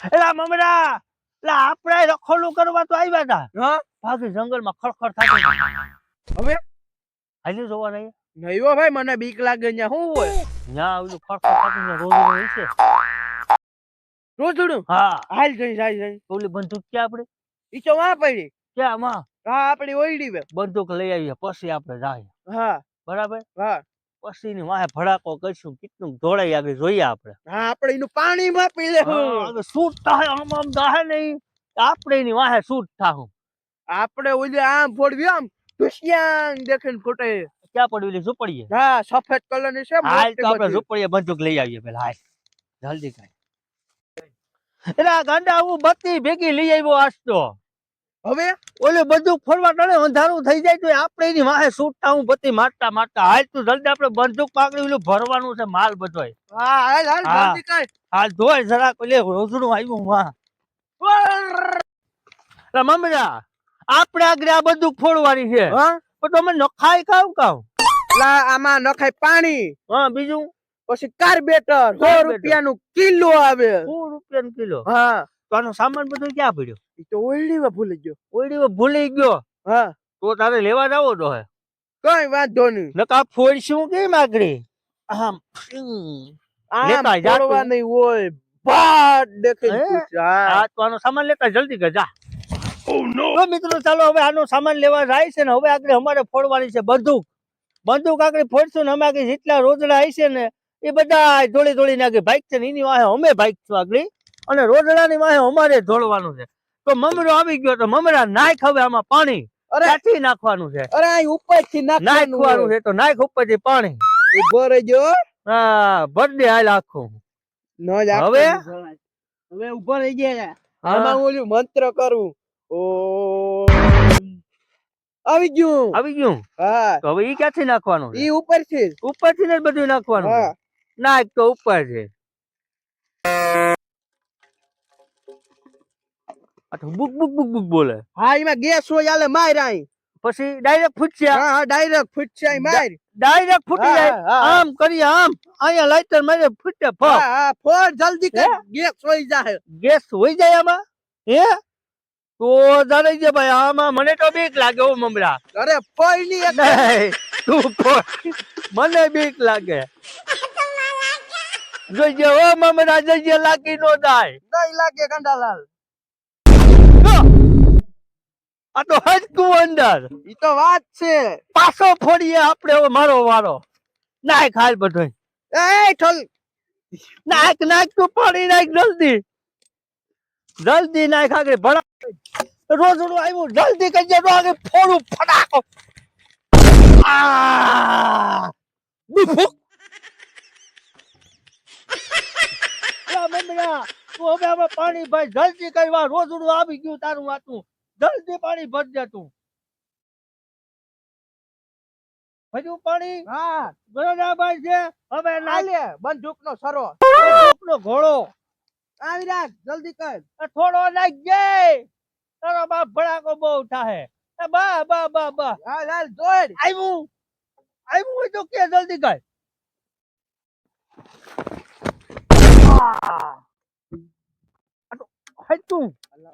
એલા મમરા એલા આપણે રખોલું કરવા તો આવ્યા હતા હા બાકી જંગલમાં ખડખડ થતું હવે હાલી જોવા નહીં નહીં હો ભાઈ મને બીક લાગે ન્યા શું હોય ત્યાં ઓલું ખડખડ થતું ત્યાં રોજ છે રોજડું હા હાલ જઈ જાય જઈ ઓલી બંદૂક ક્યાં આપણે ઈ તો વાં પડી ક્યાં માં હા આપડી ઓયડી બે બંદૂક લઈ આવીએ પછી આપણે જાય હા બરાબર હા પછી ની વાહે ભડાકો કરશું કેટલું દોડાઈ આગળ જોઈએ આપણે હા આપણે એનું પાણી માપી લેવું શૂટ થાય આમ દાહે નહીં આપણે એની વાહે શૂટ થાહું આપણે ઓલી આમ ફોડવી આમ દુશિયાંગ દેખીને ફૂટે ક્યાં પડ્યું એટલે ઝૂંપડીએ હા સફેદ કલર ની છે હાલ મોટી તો આપણે બધી. ઝૂંપડીએ બંદૂક લઈ આવીએ પેલા હાલ જલ્દી કાંઈ એટલે આ ગાંડા હું બત્તી ભેગી લઈ આવ્યો આજ તો હવે ઓલે બંદૂક ફોડવા ટાણે અંધારું થઈ જાય તો આપણે એની વાહે શૂટ થાવું બત્તી મારતા મારતા હાલ તું જલ્દી આપણે બંદૂક પાકડી ઓલું ભરવાનું છે માલ બધોય હા હાલ હાલ હા. જલ્દી કર હાલ ધોય જરાક ઓલે રોજડું આવ્યું વાહ મમ્મી આપણે આગળ આ બંદૂક ફોડવાની છે હા પણ તમે નખાય કાવ લા આમાં નખાય પાણી હા બીજું પછી કાર્બેટર 100 રૂપિયાનું કિલો આવે 100 રૂપિયાનો કિલો હા તો આનો સામાન બધો ક્યાં પડ્યો ઈ તો ઓયડીમાં ભૂલી ગયો ઓયડી ભૂલી ગયો હા તો તારે લેવા જાવો તો હે કઈ વાંધો નહીં નકા ફોડશું કેમ આગળ આમ આમ લેતા જા તું. ફોડવાની હોય ભાટ દેખીને હે? પૂછ હા હા તો આનો સામાન લેતા જલ્દી કર જા તો મિત્રો ચાલો હવે આનો સામાન લેવા જાય છે ને હવે આગળ અમારે ફોડવાની છે બંદૂક આગળ ફોડશું ને અમે આગળ જેટલા રોજડા હશે ને એ બધા દોડી આગળ ભાઈક છે ને એની વાહે અમે ભાઈકશું આગળ અને રોજડાની વાહે અમારે દોડવાનું છે તો મમરો આવી ગયો તો મમરા નાખ હવે આમાં પાણી અરે ક્યાંથી નાખવાનું છે અરે આ ઉપરથી નાખવાનું નાખવાનું છે તો નાખ ઉપરથી પાણી ઉભો રહેજો હા ભરડે હાલ આખું ન જ હવે? હવે ઉભો રહી ગયા હા. આમાં હું ઓલું મંત્ર કરું ઓ આવી ગયું હા તો હવે ઈ ક્યાંથી નાખવાનું છે ઈ ઉપરથી ઉપરથી ને જ બધું નાખવાનું છે હા નાખ તો ઉપર છે આ તો બુક બુક બુક બુક બોલે હા એમાં ગેસ હોય આલે માર આઈ પછી ડાયરેક્ટ ફૂટશે હા હા ડાયરેક્ટ ફૂટશે માર ડાયરેક્ટ ફૂટી હા, જાય હા, હા. આમ કરી આમ અહીંયા લાઈટર મારે ફૂટે ફક હા હા ફોડ જલ્દી હે? કર ગેસ હોય જાય ગેસ હોઈ જાય આમાં હે તો જાણે છે ભાઈ આમાં મને તો બીક લાગે ઓ મમરા અરે ફોડ ની એક નહીં તું ફોડ. મને બીક લાગે જોઈજે ઓ મમરા જોઈજે લાગી નો જાય નહીં લાગે ગંડાલાલ આ તો હજકું અંદર ઈ તો વાત છે પાછો ફોડીએ આપણે હવે મારો વારો નાખ હાલ બધો એ ઠલ નાખ તું પાણી નાખ જલ્દી નાખ આગળ ભણા રોજડું આવ્યું જલ્દી કરજે તો આગળ ફોડું ફટાકો આ બુફુક મમ્મીના તું હવે હવે પાણી ભાઈ જલ્દી કરવા રોજડું આવી ગયું તારું વાતું જલ્દી પાણી ભરજે તું હજુ પાણી હા બરાબર છે હવે આલે બંદૂક નો સરો નો ઘોડો આવી રાખ જલ્દી કર થોડો નાખજે તારો બાપ ભડાકો બહુ થાહે બા હાલ હાલ દોડ આવ્યું હોય તો કે જલ્દી કર આ તો તું